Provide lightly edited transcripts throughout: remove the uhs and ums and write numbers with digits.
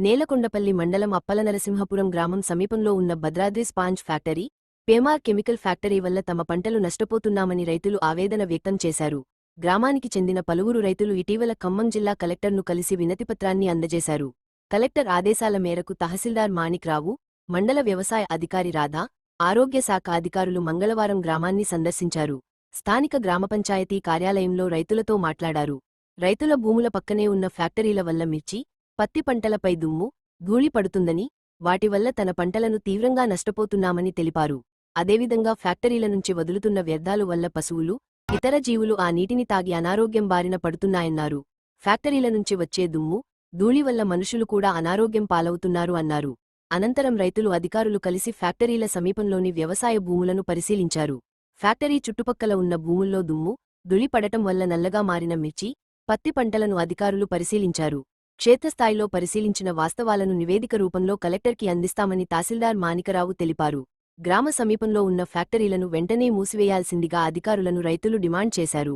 నేలకొండపల్లి మండలం అప్పలనరసింహపురం గ్రామం సమీపంలో ఉన్న Bhadradri sponge factory, Pemar chemical factory వల్ల తమ పంటలు నష్టపోతున్నామని రైతులు ఆవేదన వ్యక్తం చేశారు. గ్రామానికి చెందిన పలువురు రైతులు ఇటీవల ఖమ్మం జిల్లా కలెక్టర్ను కలిసి వినతిపత్రాన్ని అందజేశారు. కలెక్టర్ ఆదేశాల మేరకు తహసీల్దార్ మాణిక్రావు, మండల వ్యవసాయ అధికారి రాధా, ఆరోగ్య శాఖ అధికారులు మంగళవారం గ్రామాన్ని సందర్శించారు. స్థానిక గ్రామపంచాయతీ కార్యాలయంలో రైతులతో మాట్లాడారు. రైతుల భూముల పక్కనే ఉన్న ఫ్యాక్టరీల వల్ల మిర్చి, పత్తి పంటలపై దుమ్ము, ధూళి పడుతుందని, వాటివల్ల తన పంటలను తీవ్రంగా నష్టపోతున్నామని తెలిపారు. అదేవిధంగా ఫ్యాక్టరీల నుంచి వదులుతున్న వ్యర్థాలు వల్ల పశువులు, ఇతర జీవులు ఆ నీటిని తాగి అనారోగ్యం బారిన పడుతున్నాయన్నారు. ఫ్యాక్టరీల నుంచి వచ్చే దుమ్ము, ధూళి వల్ల మనుషులు కూడా అనారోగ్యం పాలవుతున్నారు అన్నారు. అనంతరం రైతులు అధికారులు కలిసి ఫ్యాక్టరీల సమీపంలోని వ్యవసాయ భూములను పరిశీలించారు. ఫ్యాక్టరీ చుట్టుపక్కల ఉన్న భూముల్లో దుమ్ము, ధూళి పడటం వల్ల నల్లగా మారిన మిర్చి, పత్తి పంటలను అధికారులు పరిశీలించారు. క్షేత్రస్థాయిలో పరిశీలించిన వాస్తవాలను నివేదిక రూపంలో కలెక్టర్కి అందిస్తామని తహసీల్దార్ మాణిక్రావు తెలిపారు. గ్రామ సమీపంలో ఉన్న ఫ్యాక్టరీలను వెంటనే మూసివేయాల్సిందిగా అధికారులను రైతులు డిమాండ్ చేశారు.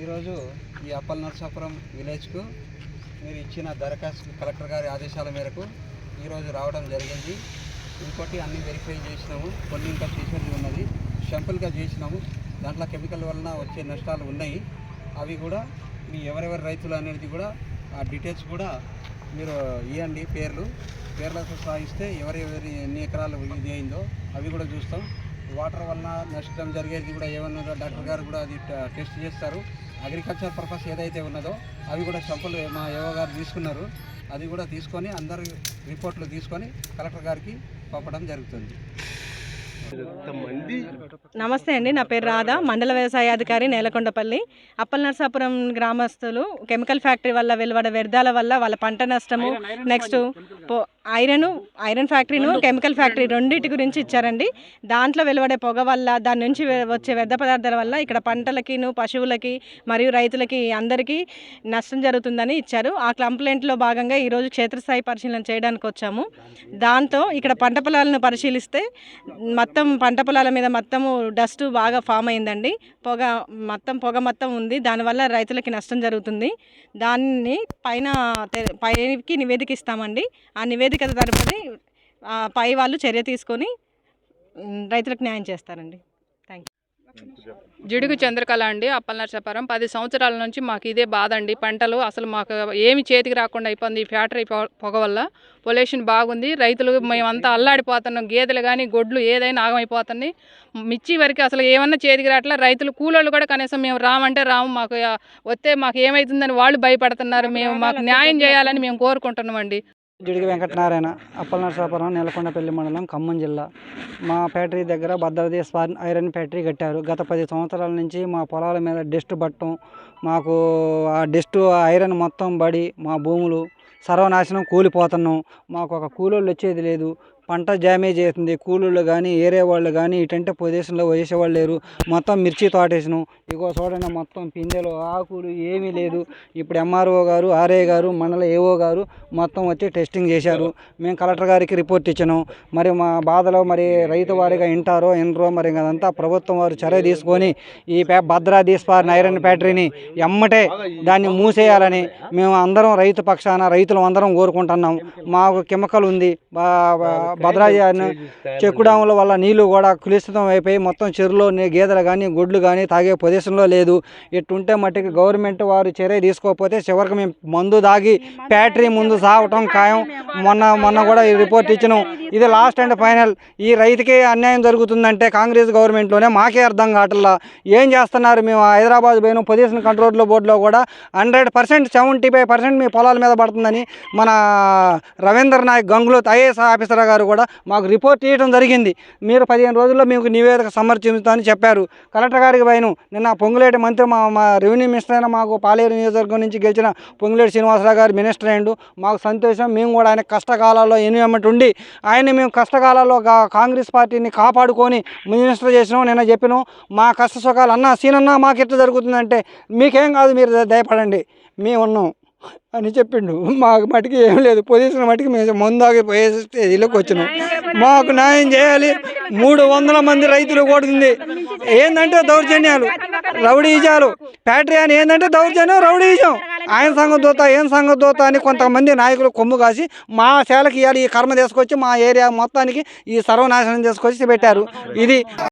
ఈరోజు ఈ అప్పలనరసాపురం విలేజ్కు మీరు ఇచ్చిన దరఖాస్తు కలెక్టర్ గారి ఆదేశాల మేరకు ఈరోజు రావడం జరిగింది. ఇంకోటి అన్ని వెరిఫై చేసినాము, కొన్ని ఇంకా చేసేది ఉన్నది, షంపుల్గా చేసినాము. దాంట్లో కెమికల్ వలన వచ్చే నష్టాలు ఉన్నాయి. అవి కూడా మీ ఎవరెవరి రైతులు అనేది కూడా ఆ డీటెయిల్స్ కూడా మీరు ఇవ్వండి. పేర్లతో సాగిస్తే ఎవరెవరి ఎన్ని ఎకరాలు ఇది అయిందో అవి కూడా చూస్తాం. వాటర్ వలన నష్టం జరిగేది కూడా ఏమన్నా డాక్టర్ గారు కూడా అది టెస్ట్ చేస్తారు. అగ్రికల్చర్ పర్పస్ ఏదైతే ఉన్నదో అవి కూడా షంపులు మా ఏవో గారు తీసుకున్నారు. అది కూడా తీసుకొని అందరి రిపోర్ట్లు తీసుకొని కలెక్టర్ గారికి పంపడం జరుగుతుంది. నమస్తే అండి, నా పేరు రాధా, మండల వ్యవసాయ అధికారి, నేలకొండపల్లి. అప్పలనరసాపురం గ్రామస్తులు కెమికల్ ఫ్యాక్టరీ వల్ల వెలువడే వ్యర్థాల వల్ల వాళ్ళ పంట నష్టము, నెక్స్ట్ ఐరన్ ఫ్యాక్టరీను కెమికల్ ఫ్యాక్టరీ రెండింటి గురించి ఇచ్చారండి. దాంట్లో వెలువడే పొగ వల్ల, దాని నుంచి వచ్చే వ్యర్థ పదార్థాల వల్ల ఇక్కడ పంటలకి, పశువులకి మరియు రైతులకి అందరికీ నష్టం జరుగుతుందని ఇచ్చారు. ఆ కంప్లైంట్లో భాగంగా ఈరోజు క్షేత్రస్థాయి పరిశీలన చేయడానికి వచ్చాము. దాంతో ఇక్కడ పంట పొలాలను పరిశీలిస్తే మొత్తం పంట పొలాల మీద మొత్తము డస్ట్ బాగా ఫామ్ అయిందండి. పొగ మొత్తం ఉంది. దానివల్ల రైతులకి నష్టం జరుగుతుంది. దాన్ని పైకి నివేదిక ఇస్తామండి. ఆ నివేదిక తరపున పై వాళ్ళు చర్య తీసుకొని రైతులకు న్యాయం చేస్తారండి. Thank you. జిడుగు చంద్రకళ అండి, అప్పలనరసాపురం. 10 సంవత్సరాల నుంచి మాకు ఇదే బాధ అండి. పంటలు అసలు మాకు ఏమి చేతికి రాకుండా అయిపోయింది ఈ ఫ్యాక్టరీ పొగ వల్ల. పొల్యూషన్ బాగుంది. రైతులు మేమంతా అల్లాడిపోతున్నాం. గేదెలు కానీ గొడ్లు ఏదైనా ఆగమైపోతున్నాయి. మిర్చి వరకు అసలు ఏమన్నా చేతికి రావట్లే. రైతులు కూలోళ్ళు కూడా కనీసం మేము రామంటే రాము, మాకు వస్తే మాకు ఏమవుతుందని వాళ్ళు భయపడుతున్నారు. మాకు న్యాయం చేయాలని మేము కోరుకుంటున్నామండి. జిడిగి వెంకటనారాయణ, అప్పలనరసాపురం, నేలకొండపల్లి మండలం, ఖమ్మం జిల్లా. మా ఫ్యాక్టరీ దగ్గర భద్రాద్రి స్పాంజ్ ఐరన్ ఫ్యాక్టరీ కట్టారు. గత 10 సంవత్సరాల నుంచి మా పొలాల మీద డస్ట్ పట్టడం, మాకు ఆ డస్ట్ ఐరన్ మొత్తం పడి మా భూములు సర్వనాశనం, కూలిపోతున్నాం. మాకు ఒక కూలోళ్ళు వచ్చేది లేదు. పంట డ్యామేజ్ అవుతుంది. కూలీళ్ళు కానీ ఏరే వాళ్ళు కానీ ఇటంటే పొజిషన్లో వేసేవాళ్ళు లేరు. మొత్తం మిర్చి తోటేసినాం. ఇగో చూడండి, మొత్తం పిందెలు, ఆకులు ఏమీ లేదు. ఇప్పుడు ఎంఆర్ఓ గారు, ఆర్ఏ గారు, మండల ఏఓ గారు మొత్తం వచ్చి టెస్టింగ్ చేశారు. మేము కలెక్టర్ గారికి రిపోర్ట్ ఇచ్చినాం. మరి మా బాధలో మరి రైతు వారిగా వినరో మరి అదంతా ప్రభుత్వం వారు చర్య తీసుకొని ఈ భద్రాద్రి స్పాంజ్ ఐరన్ ఫ్యాక్టరీని ఎమ్మటే దాన్ని మూసేయాలని మేము అందరం రైతు పక్షాన రైతులు అందరం కోరుకుంటున్నాం. మాకు కెమికల్ ఉంది. భద్రాద్రి చెక్కు డ్యాముల వల్ల నీళ్లు కూడా కలుషితం అయిపోయి మొత్తం చెరువులో గేదెలు కానీ గొడ్లు కానీ తాగే పొజిషన్లో లేదు. ఇటుంటే మట్టికి గవర్నమెంట్ వారు చర్య తీసుకోకపోతే చివరికి మేము మందు దాగి ఫ్యాక్టరీ ముందు సాగటం ఖాయం. మొన్న కూడా ఈ రిపోర్ట్ ఇచ్చినాం. ఇది లాస్ట్ అండ్ ఫైనల్. ఈ రైతుకి అన్యాయం జరుగుతుందంటే కాంగ్రెస్ గవర్నమెంట్లోనే మాకే అర్థం కావట్లా. ఏం చేస్తున్నారు? మేము హైదరాబాద్ పోయిన పొల్యూషన్ కంట్రోల్ బోర్డులో కూడా 100%, 75% మీ పొలాల మీద పడుతుందని మన రవీంద్ర నాయక్ గంగులోత్ ఐఏఎస్ ఆఫీసర్ గారు కూడా మాకు రిపోర్ట్ ఇవ్వడం జరిగింది. మీరు 15 రోజుల్లో మీకు నివేదిక సమర్పిస్తామని చెప్పారు. కలెక్టర్ గారికి పోయిన నిన్న పొంగులేటి మంత్రి మా రెవెన్యూ మినిస్టర్ అయినా మాకు పాలేరు నియోజకవర్గం నుంచి గెలిచిన పొంగులేటి శ్రీనివాసరావు గారు మినిస్టర్ అయ్యిండు. మాకు సంతోషం. మేము కూడా ఆయన కష్టకాలాల్లో ఎన్విరాన్మెంట్ ఉండి ఆయన్ని మేము కష్టకాలాల్లో కాంగ్రెస్ పార్టీని కాపాడుకొని మినిస్టర్ చేసినాం. నిన్న చెప్పినాం మా కష్ట సుఖాలు అన్నా సీనన్నా మాకు ఎట్లా జరుగుతుందంటే మీకేం కాదు, మీరు దయపడండి, మేము ఉన్నాం అని చెప్పిండు. మాకు మటుకి ఏం లేదు. పొజిషన్ మటుకి మేము ముందాగి పోయే స్టేజీలోకి వచ్చినాం. మాకు న్యాయం చేయాలి. 300 మంది రైతులు కొడుతుంది. ఏంటంటే దౌర్జన్యాలు, రౌడీజాలు. ఫ్యాక్టరీ అని ఏంటంటే దౌర్జన్యం, రౌడీజం. ఆయన సంఘదూత ఏం సంఘదూత అని కొంతమంది నాయకులు కొమ్ము కాసి మా శాలకి ఇవాళ ఈ కర్మ తీసుకొచ్చి మా ఏరియా మొత్తానికి ఈ సర్వనాశనం తీసుకొచ్చి పెట్టారు. ఇది